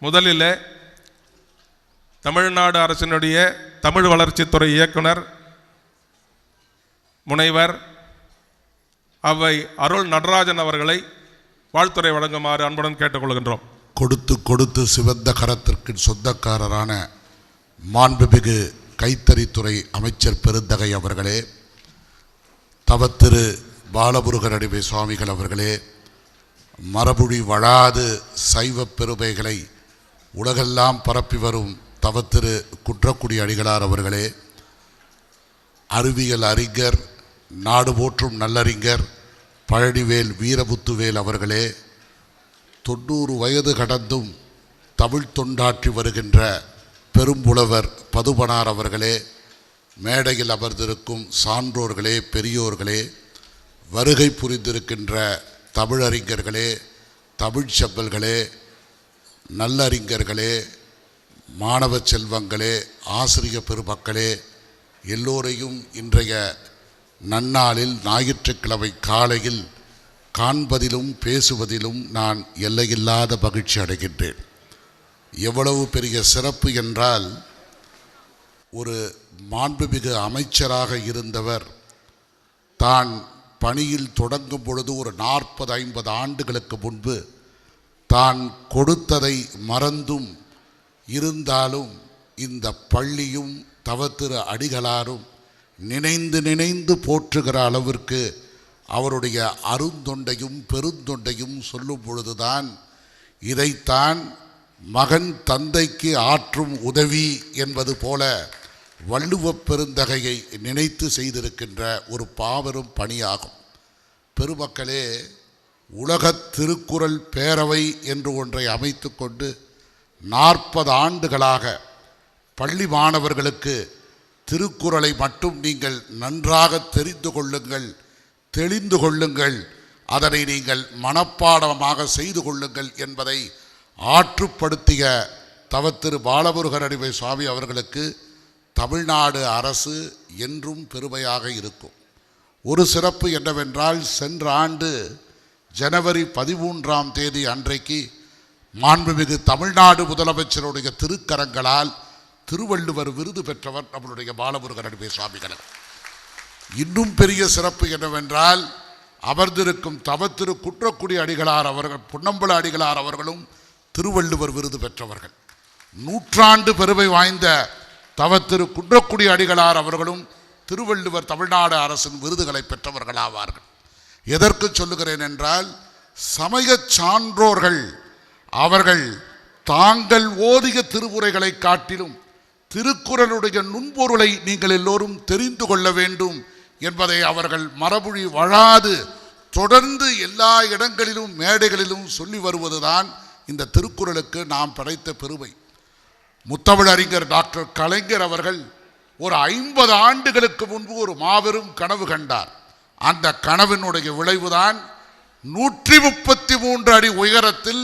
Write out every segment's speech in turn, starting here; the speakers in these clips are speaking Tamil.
முதலில் தமிழ்நாடு அரசினுடைய தமிழ் வளர்ச்சித்துறை இயக்குனர் முனைவர் அவை அருள் நடராஜன் அவர்களை வாழ்த்துரை வழங்குமாறு அன்புடன் கேட்டுக்கொள்கின்றோம். கொடுத்து கொடுத்து சிவந்த கரத்திற்கு சொந்தக்காரரான மாண்புமிகு கைத்தறித்துறை அமைச்சர் பெருந்தகை அவர்களே, தவத்திரு பாலமுருகனடிமை சுவாமிகள் அவர்களே, மரபுழி வழாது சைவ பெருமைகளை உலகெல்லாம் பரப்பி வரும் தவத்திரு குன்றக்குடி அடிகளார் அவர்களே, அறிவியல் அறிஞர், நாடு போற்றும் நல்லறிஞர் பழனிவேல் வீரமுத்துவேல் அவர்களே, 90 வயது கடந்தும் தமிழ் தொண்டாற்றி வருகின்ற பெரும்புலவர் பதுபனார் அவர்களே, மேடையில் அமர்ந்திருக்கும் சான்றோர்களே, பெரியோர்களே, வருகை புரிந்திருக்கின்ற தமிழறிஞர்களே, தமிழ் செம்மல்களே, நல்லறிஞர்களே, மாணவ செல்வங்களே, ஆசிரிய பெருமக்களே, எல்லோரையும் இன்றைய நன்னாளில் ஞாயிற்றுக்கிழமை காலையில் காண்பதிலும் பேசுவதிலும் நான் எல்லையில்லாத மகிழ்ச்சி அடைகின்றேன். எவ்வளவு பெரிய சிறப்பு என்றால், ஒரு மாண்புமிகு அமைச்சராக இருந்தவர் தான் பணியில் தொடங்கும் பொழுது ஒரு 40-50 ஆண்டுகளுக்கு முன்பு தான் கொடுத்ததை மறந்தும் இருந்தாலும் இந்த பள்ளியும் தவத்திரு அடிகளாரும் நினைந்து நினைந்து போற்றுகிற அளவிற்கு அவருடைய அருந்தொண்டையும் பெருந்தொண்டையும் சொல்லும் பொழுதுதான் இதைத்தான் மகன் தந்தைக்கு ஆற்றும் உதவி என்பது போல வள்ளுவப் பெருந்தகையை நினைத்து செய்திருக்கின்ற ஒரு பாவரும் பணியாகும். பெருமக்களே, உலகத் திருக்குறள் பேரவை என்று ஒன்றை அமைத்து கொண்டு 40 ஆண்டுகளாக பள்ளி மாணவர்களுக்கு திருக்குறளை மட்டும் நீங்கள் நன்றாக தெரிந்து கொள்ளுங்கள், தெளிந்து கொள்ளுங்கள், அதனை நீங்கள் மனப்பாடமாக செய்து கொள்ளுங்கள் என்பதை ஆற்றுப்படுத்திய தவத்திரு பாலமுருகனடிமை சுவாமி அவர்களுக்கு தமிழ்நாடு அரசு என்றும் பெருமையாக இருக்கும். ஒரு சிறப்பு என்னவென்றால், சென்ற ஆண்டு ஜனவரி 13ஆம் தேதி அன்றைக்கு மாண்புமிகு தமிழ்நாடு முதலமைச்சருடைய திருக்கரங்களால் திருவள்ளுவர் விருது பெற்றவர் நம்மளுடைய பாலமுருகனடிமை சுவாமிகள். இன்னும் பெரிய சிறப்பு என்னவென்றால், அமர்ந்திருக்கும் தவத்திரு குன்றக்குடி அடிகளார் அவர்கள், புன்னம்பல அடிகளார் அவர்களும் திருவள்ளுவர் விருது பெற்றவர்கள். 100 ஆண்டு பெருமை வாய்ந்த தவத்திரு குன்றக்குடி அடிகளார் அவர்களும் திருவள்ளுவர் தமிழ்நாடு அரசின் விருதுகளை பெற்றவர்களாவார்கள். எதற்கு சொல்லுகிறேன் என்றால், சமய சான்றோர்கள் அவர்கள் தாங்கள் ஓதிய திருமுறைகளை காட்டிலும் திருக்குறளுடைய நுண்பொருளை நீங்கள் எல்லோரும் தெரிந்து கொள்ள வேண்டும் என்பதை அவர்கள் மரபுழி வழாது தொடர்ந்து எல்லா இடங்களிலும் மேடைகளிலும் சொல்லி வருவதுதான் இந்த திருக்குறளுக்கு நாம் படைத்த பெருமை. முத்தமிழறிஞர் டாக்டர் கலைஞர் அவர்கள் ஒரு 50 ஆண்டுகளுக்கு முன்பு ஒரு மாபெரும் கனவு கண்டார். அந்த கனவினுடைய விளைவுதான் 133 அடி உயரத்தில்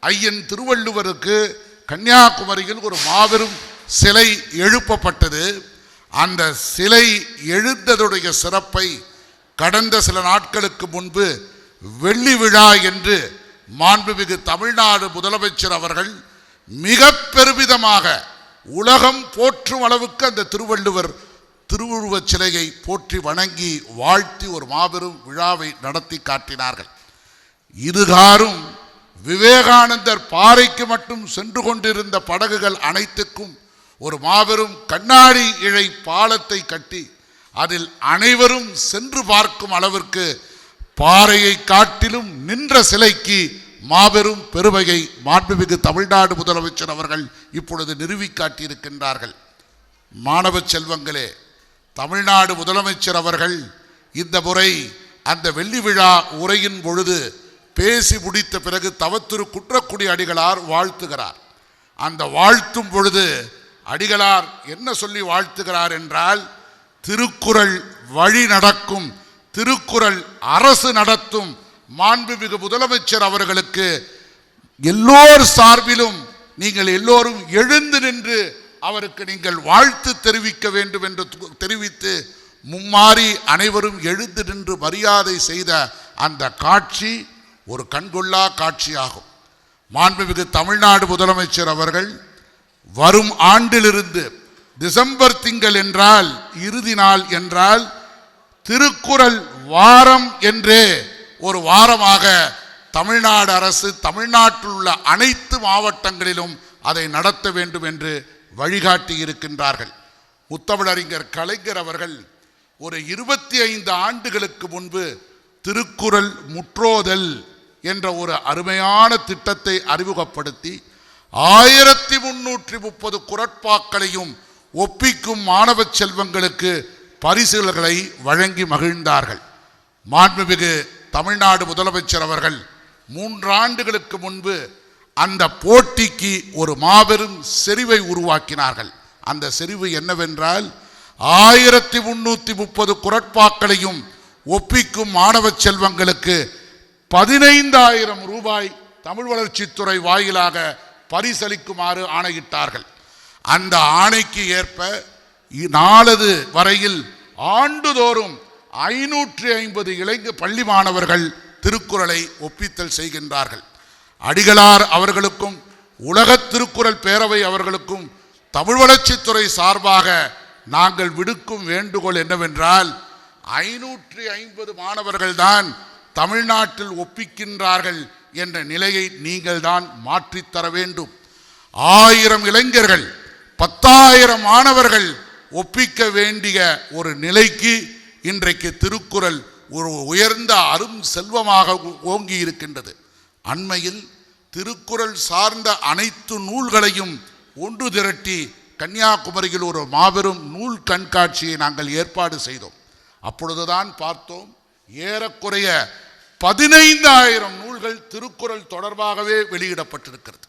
ஐயன் திருவள்ளுவருக்கு கன்னியாகுமரியில் ஒரு மாபெரும் சிலை எழுப்பப்பட்டது. அந்த சிலை எழுந்ததுடைய சிறப்பை கடந்த சில நாட்களுக்கு முன்பு வெள்ளி விழா என்று மாண்புமிகு தமிழ்நாடு முதலமைச்சர் அவர்கள் மிக பெருமிதமாக உலகம் போற்றும் அளவுக்கு அந்த திருவள்ளுவர் திருவுருவச் சிலையை போற்றி வணங்கி வாழ்த்தி ஒரு மாபெரும் விழாவை நடத்தி காட்டினார்கள். இதுகாரும் விவேகானந்தர் பாறைக்கு மட்டும் சென்று கொண்டிருந்த படகுகள் அனைத்துக்கும் ஒரு மாபெரும் கண்ணாடி இழை பாலத்தை கட்டி அதில் அனைவரும் சென்று பார்க்கும் அளவிற்கு பாறையை காட்டிலும் நின்ற சிலைக்கு மாபெரும் பெருமையை மாண்புமிகு தமிழ்நாடு முதலமைச்சர் அவர்கள் இப்பொழுது நிறுவி காட்டியிருக்கின்றார்கள். மாணவ செல்வங்களே, தமிழ்நாடு முதலமைச்சர் அவர்கள் இந்த முறை அந்த வெள்ளி விழா உரையின் பொழுது பேசி முடித்த பிறகு தவத்திரு குன்றக்குடி அடிகளார் வாழ்த்துகிறார். அந்த வாழ்த்தும் பொழுது அடிகளார் என்ன சொல்லி வாழ்த்துகிறார் என்றால், திருக்குறள் வழி நடக்கும், திருக்குறள் அரசு நடத்தும் மாண்புமிகு முதலமைச்சர் அவர்களுக்கு எல்லோர் சார்பிலும் நீங்கள் எல்லோரும் எழுந்து நின்று அவருக்கு நீங்கள் வாழ்த்து தெரிவிக்க வேண்டும் என்று தெரிவித்து மும்மாறி அனைவரும் எழுந்து நின்று மரியாதை செய்த அந்த காட்சி ஒரு கண்கொள்ளா காட்சியாகும். மாண்புமிகு தமிழ்நாடு முதலமைச்சர் அவர்கள் வரும் ஆண்டிலிருந்து டிசம்பர் திங்கள் என்றால் இறுதி நாள் என்றால் திருக்குறள் வாரம் என்றே ஒரு வாரமாக தமிழ்நாடு அரசு தமிழ்நாட்டில் உள்ள அனைத்து மாவட்டங்களிலும் அதை நடத்த வேண்டும் என்று வழிகாட்டி இருக்கின்றார்கள். முத்தமிழறிஞர் கலைஞர் அவர்கள் ஒரு 25 ஆண்டுகளுக்கு முன்பு திருக்குறள் முற்றோதல் என்ற ஒரு அருமையான திட்டத்தை அறிமுகப்படுத்தி 1330 குறட்பாக்களையும் ஒப்பிக்கும் மாணவ செல்வங்களுக்கு பரிசுகளை வழங்கி மகிழ்ந்தார்கள். மாண்புமிகு தமிழ்நாடு முதலமைச்சர் அவர்கள் 3 ஆண்டுகளுக்கு முன்பு அந்த போட்டிக்கு ஒரு மாபெரும் செறிவை உருவாக்கினார்கள். அந்த செறிவு என்னவென்றால் 1330 குறட்பாக்களையும் ஒப்பிக்கும் மாணவ செல்வங்களுக்கு 15,000 ரூபாய் தமிழ் வளர்ச்சித்துறை வாயிலாக பரிசளிக்குமாறு ஆணையிட்டார்கள். அந்த ஆணைக்கு ஏற்ப நாளது வரையில் ஆண்டுதோறும் 550 பள்ளி மாணவர்கள் திருக்குறளை ஒப்பித்தல் செய்கின்றார்கள். அடிகளார் அவர்களுக்கும் உலக திருக்குறள் பேரவை அவர்களுக்கும் தமிழ் வளர்ச்சித்துறை சார்பாக நாங்கள் விடுக்கும் வேண்டுகோள் என்னவென்றால் 550 மாணவர்கள் தான் தமிழ்நாட்டில் ஒப்பிக்கின்றார்கள் என்ற நிலையை நீங்கள் தான் மாற்றித்தர வேண்டும். 1000 இளைஞர்கள் 10,000 மாணவர்கள் ஒப்பிக்க வேண்டிய ஒரு நிலைக்கு இன்றைக்கு திருக்குறள் ஒரு உயர்ந்த அரும் செல்வமாக ஓங்கி இருக்கின்றது. அண்மையில் திருக்குறள் சார்ந்த அனைத்து நூல்களையும் ஒன்று திரட்டி கன்னியாகுமரியில் ஒரு மாபெரும் நூல் கண்காட்சியை நாங்கள் ஏற்பாடு செய்தோம். அப்பொழுதுதான் பார்த்தோம், ஏறக்குறைய 15,000 நூல்கள் திருக்குறள் தொடர்பாகவே வெளியிடப்பட்டிருக்கிறது.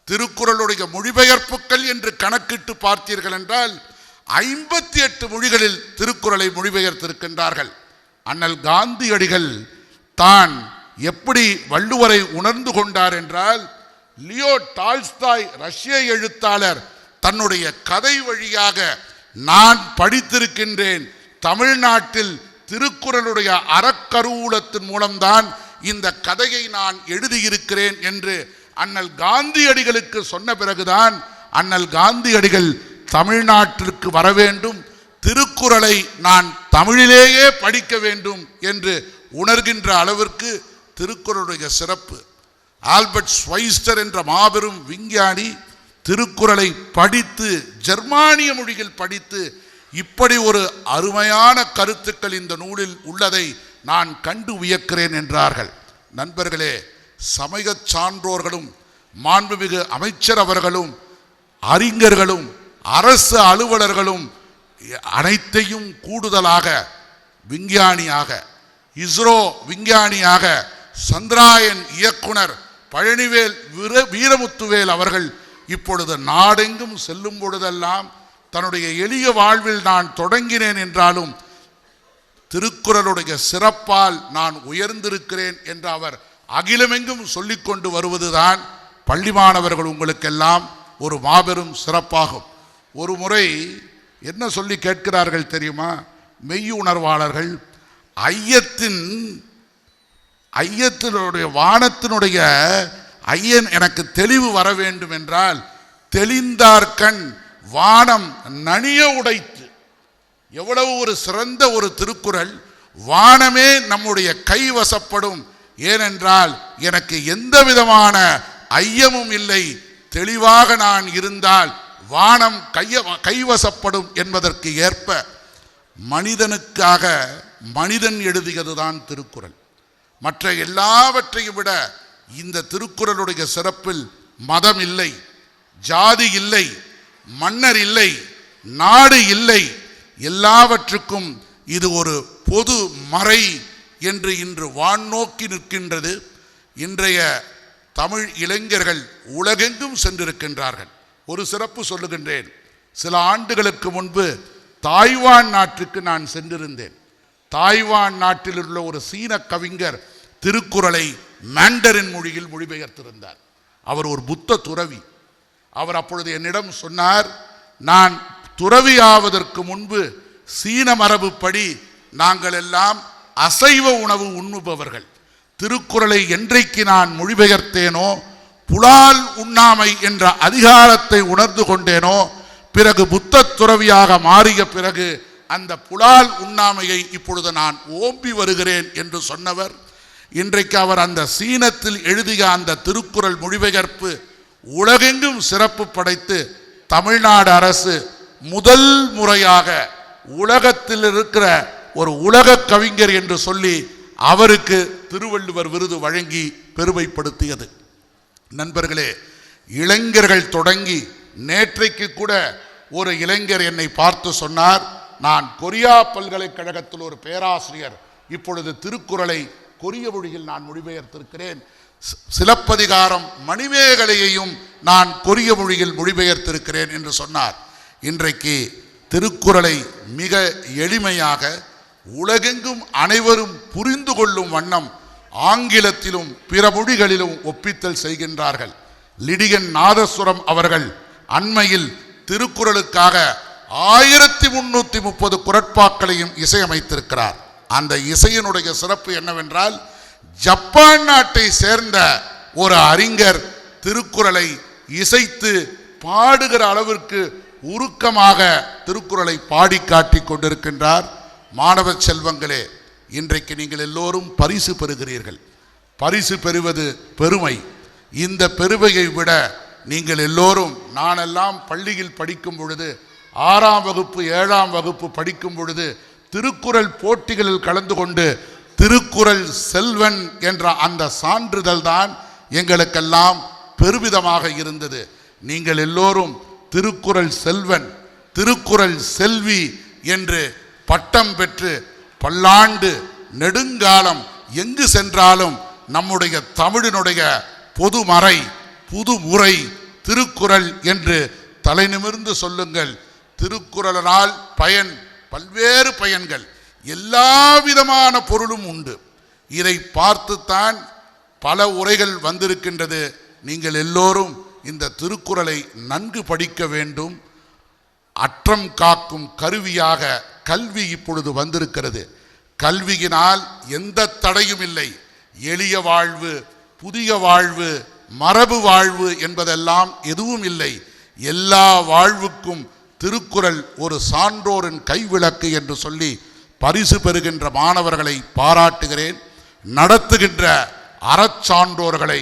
திருக்குறளுடைய மொழிபெயர்ப்புகள் என்று கணக்கிட்டு பார்த்தீர்கள் என்றால் 58 மொழிகளில் திருக்குறளை மொழிபெயர்த்திருக்கின்றார்கள். அண்ணல் காந்தியடிகள் தான் எப்படி வள்ளுவரை உணர்ந்து கொண்டார் என்றால், லியோ டால்ஸ்டாய் ரஷ்ய எழுத்தாளர் தன்னுடைய கதை வழியாக நான் படித்திருக்கின்றேன், தமிழ்நாட்டில் திருக்குறளுடைய அறக்கருவூலத்தின் மூலம்தான் இந்த கதையை நான் எழுதியிருக்கிறேன் என்று அண்ணல் காந்தியடிகளுக்கு சொன்ன பிறகுதான் அண்ணல் காந்தியடிகள் தமிழ்நாட்டிற்கு வர வேண்டும், திருக்குறளை நான் தமிழிலேயே படிக்க வேண்டும் என்று உணர்கின்ற அளவிற்கு திருக்குறளுடைய சிறப்பு. ஆல்பர்ட் ஸ்வைஸ்டர் என்ற மாபெரும் விஞ்ஞானி திருக்குறளை படித்து ஜெர்மானிய மொழியில் படித்து இப்படி ஒரு அருமையான கருத்துக்கள் இந்த நூலில் உள்ளதை நான் கண்டு வியக்கிறேன் என்றார்கள். நண்பர்களே, சமய சான்றோர்களும் மாண்புமிகு அமைச்சர் அவர்களும் அறிஞர்களும் அரசு அலுவலர்களும் அனைத்தையும் கூடுதலாக விஞ்ஞானியாக, இஸ்ரோ விஞ்ஞானியாக, சந்திராயன் இயக்குனர் பழனிவேல் வீரமுத்துவேல் அவர்கள் இப்பொழுது நாடெங்கும் செல்லும் பொழுதெல்லாம் தன்னுடைய எளிய வாழ்வில் நான் தொடங்கினேன் என்றாலும் திருக்குறளுடைய சிறப்பால் நான் உயர்ந்திருக்கிறேன் என்று அவர் அகிலமெங்கும் சொல்லிக் கொண்டு வருவதுதான் பள்ளி மாணவர்கள் உங்களுக்கெல்லாம் ஒரு மாபெரும் சிறப்பாகும். ஒரு முறை என்ன சொல்லி கேட்கிறார்கள் தெரியுமா? மெய்யுணர்வாளர்கள் ஐயத்தினுடைய வானத்தினுடைய ஐயன் எனக்கு தெளிவு வர வேண்டும் என்றால் தெளிந்தார்கண் வானம் நனிய உடைத்து. எவ்வளவு ஒரு சிறந்த ஒரு திருக்குறள்! வானமே நம்முடைய கைவசப்படும். ஏனென்றால் எனக்கு எந்த விதமான ஐயமும் இல்லை, தெளிவாக நான் இருந்தால் வானம் கைவசப்படும் என்பதற்கு ஏற்ப மனிதனுக்காக மனிதன் எழுதியதுதான் திருக்குறள். மற்ற எல்லாவற்றையும் விட இந்த திருக்குறளுடைய சிறப்பில் மதம் இல்லை, ஜாதி இல்லை, மன்னர் இல்லை, நாடு இல்லை, எல்லாவற்றுக்கும் இது ஒரு பொது மறை என்று இன்று வான்நோக்கி நிற்கின்றது. இன்றைய தமிழ் இளைஞர்கள் உலகெங்கும் சென்றிருக்கின்றார்கள். ஒரு சிறப்பு சொல்லுகின்றேன். சில ஆண்டுகளுக்கு முன்பு தாய்வான் நாட்டுக்கு நான் சென்றிருந்தேன். தாய்வான் நாட்டில் உள்ள ஒரு சீன கவிஞர் திருக்குறளை மாண்டரின் மொழியில் மொழிபெயர்த்திருந்தார். அவர் ஒரு புத்த துறவி. அவர் அப்பொழுது என்னிடம் சொன்னார், நான் துறவியாவதற்கு முன்பு சீன மரபுப்படி நாங்கள் எல்லாம் அசைவ உணவு உண்ணுபவர்கள். திருக்குறளை என்றைக்கு நான் மொழிபெயர்த்தேனோ புலால் உண்ணாமை என்ற அதிகாரத்தை உணர்ந்து கொண்டேனோ, பிறகு புத்த துறவியாக மாறிய பிறகு அந்த புலால் உண்ணாமையை இப்பொழுது நான் ஓம்பி வருகிறேன் என்று சொன்னவர். இன்றைக்கு அவர் அந்த சீனத்தில் எழுதிய அந்த திருக்குறள் மொழிபெயர்ப்பு உலகெங்கும் சிறப்பு படைத்து தமிழ்நாடு அரசு முதல் முறையாக உலகத்தில் இருக்கிற ஒரு உலக கவிஞர் என்று சொல்லி அவருக்கு திருவள்ளுவர் விருது வழங்கி பெருமைப்படுத்தியது. நண்பர்களே, இளைஞர்கள் தொடங்கி நேற்றைக்கு கூட ஒரு இளைஞர் என்னை பார்த்து சொன்னார், நான் கொரியா பல்கலைக்கழகத்தில் ஒரு பேராசிரியர், இப்பொழுது திருக்குறளை கொரிய மொழியில் நான் மொழிபெயர்த்திருக்கிறேன், சிலப்பதிகாரம் மணிமேகலையையும் நான் கொரிய மொழியில் மொழிபெயர்த்திருக்கிறேன் என்று சொன்னார். இன்றைக்கு திருக்குறளை மிக எளிமையாக உலகெங்கும் அனைவரும் புரிந்து கொள்ளும் வண்ணம் ஆங்கிலத்திலும் பிற மொழிகளிலும் ஒப்பித்தல் செய்கின்றார்கள். லிடியன் நாதஸ்வரம் அவர்கள் அண்மையில் திருக்குறளுக்காக 1330 குறட்பாக்களையும் இசையமைத்திருக்கிறார். அந்த இசையினுடைய சிறப்பு என்னவென்றால், ஜப்பான் நாட்டை சேர்ந்த ஒரு அறிஞர் திருக்குறளை இசைத்து பாடுகிற அளவிற்கு உருக்கமாக திருக்குறளை பாடி காட்டி கொண்டிருக்கின்றார். மாணவ செல்வங்களே, இன்றைக்கு நீங்கள் எல்லோரும் பரிசு பெறுகிறீர்கள். பரிசு பெறுவது பெருமை. இந்த பெருமையை விட நீங்கள் எல்லோரும், நானெல்லாம் பள்ளியில் படிக்கும் பொழுது 6ஆம் வகுப்பு 7ஆம் வகுப்பு படிக்கும் பொழுது திருக்குறள் போட்டிகளில் கலந்து கொண்டு திருக்குறள் செல்வன் என்ற அந்த சான்றிதழ் தான் எங்களுக்கெல்லாம் பெருமிதமாக இருந்தது. நீங்கள் எல்லோரும் திருக்குறள் செல்வன், திருக்குறள் செல்வி என்று பட்டம் பெற்று பல்லாண்டு நெடுங்காலம் எங்கு சென்றாலும் நம்முடைய தமிழினுடைய பொதுமறை புதுமுறை திருக்குறள் என்று தலை நிமிர்ந்து சொல்லுங்கள். திருக்குறளால் பயன், பல்வேறு பயன்கள், எல்லா விதமான பொருளும் உண்டு. இதை பார்த்துத்தான் பல உரைகள் வந்திருக்கின்றது. நீங்கள் எல்லோரும் இந்த திருக்குறளை நன்கு படிக்க வேண்டும். அற்றம் காக்கும் கருவியாக கல்வி இப்பொழுது வந்திருக்கிறது. கல்வியினால் எந்த தடையும் இல்லை. எளிய வாழ்வு, புதிய வாழ்வு, மரபு வாழ்வு என்பதெல்லாம் எதுவும் இல்லை. எல்லா வாழ்வுக்கும் திருக்குறள் ஒரு சான்றோரின் கைவிளக்கு என்று சொல்லி பரிசு பெறுகின்ற மாணவர்களை பாராட்டுகிறேன். நடத்துகின்ற அறச்சான்றோர்களை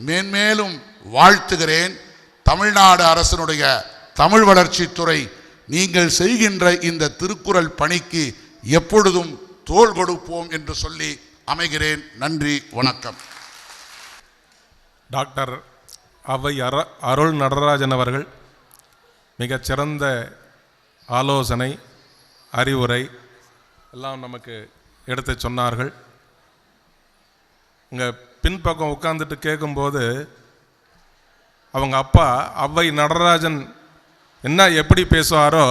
மேன்மேலும் வாழ்த்துகிறேன். தமிழ்நாடு அரசினுடைய தமிழ் வளர்ச்சித்துறை நீங்கள் செய்கின்ற இந்த திருக்குறள் பணிக்கு எப்பொழுதும் தோள் கொடுப்போம் என்று சொல்லி அமைகிறேன். நன்றி, வணக்கம். டாக்டர் அவை அருள் நடராஜன் அவர்கள் மிகச்சிறந்த ஆலோசனை, அறிவுரை எல்லாம் நமக்கு எடுத்து சொன்னார்கள். இங்கே பின்பக்கம் உட்கார்ந்துட்டு கேட்கும்போது அவங்க அப்பா அவை நடராஜன் என்ன எப்படி பேசுவாரோ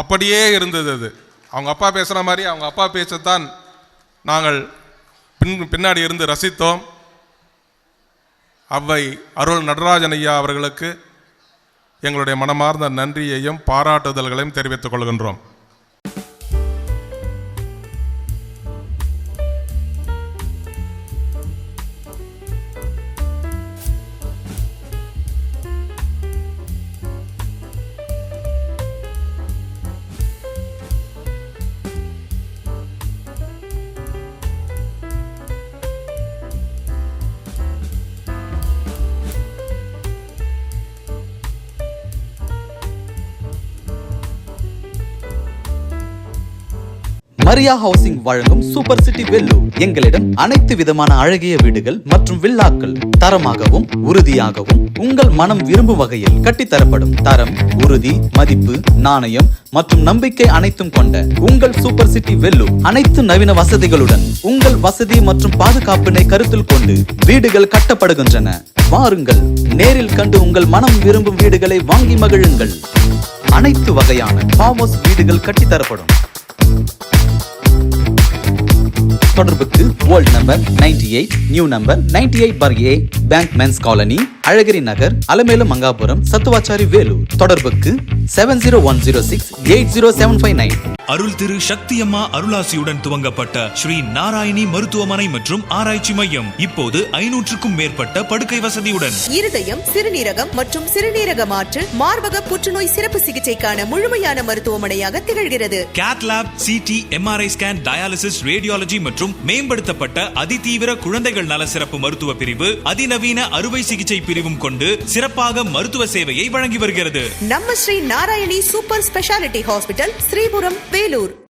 அப்படியே இருந்தது. அது அவங்க அப்பா பேசுகிற மாதிரி அவங்க அப்பா பேசத்தான் நாங்கள் பின்னாடி இருந்து ரசித்தோம். அவை அருள் நடராஜன் ஐயா அவர்களுக்கு எங்களுடைய மனமார்ந்த நன்றியையும் பாராட்டுதல்களையும் தெரிவித்துக் கொள்கின்றோம். மரியா ஹவுசிங் வழங்கும் சூப்பர் சிட்டி வெல்லூர். எங்களிடம் அனைத்து விதமான அழகிய வீடுகள் மற்றும் வில்லாக்கள் தரமாகவும் உறுதியாகவும் உங்கள் மனம் விரும்பும் வகையில் கட்டித்தரப்படும். தரம், உறுதி, மதிப்பு, நாணயம் மற்றும் நம்பிக்கை அனைத்தும் கொண்ட உங்கள் சூப்பர் சிட்டி வெல்லூர் அனைத்து நவீன வசதிகளுடன் உங்கள் வசதி மற்றும் பாதுகாப்பினை கருத்தில் கொண்டு வீடுகள் கட்டப்படுகின்றன. வாருங்கள், நேரில் கண்டு உங்கள் மனம் விரும்பும் வீடுகளை வாங்கி மகிழுங்கள். அனைத்து வகையான ஃபார்ம் ஹவுஸ் வீடுகள் கட்டித்தரப்படும். தொடர்புக்கு old number 98, new number 98/A, bank men's colony, அழகிரி நகர், அலமேலு மங்காபுரம், சத்துவாச்சாரி, வேலூர். தொடர்புக்கு 7010680759. அருள் திரு சக்தியம்மா அருளாசியுடன் துவங்கப்பட்ட ஸ்ரீ நாராயணி மருத்துவமனை மற்றும் ஆராய்ச்சி மையம் இப்போது 500க்கும் மேற்பட்ட படுக்கை வசதியுடன் இருதயம், சிறுநீரகம் மற்றும் சிறுநீரக மாற்று, மார்பக புற்றுநோய் சிறப்பு சிகிச்சைக்கான முழுமையான மருத்துவமனையாக திகழ்கிறது. Cath lab, CT, MRI scan, dialysis, radiology மற்றும் மேம்படுத்தப்பட்ட அதிதீவிர குழந்தைகள் நல சிறப்பு மருத்துவ பிரிவு, அதிநவீன அறுவை சிகிச்சை பிரிவும் கொண்டு சிறப்பாக மருத்துவ சேவையை வழங்கி வருகிறது. நம்ம Shri Narayani super speciality hospital, Sripuram, Vellore.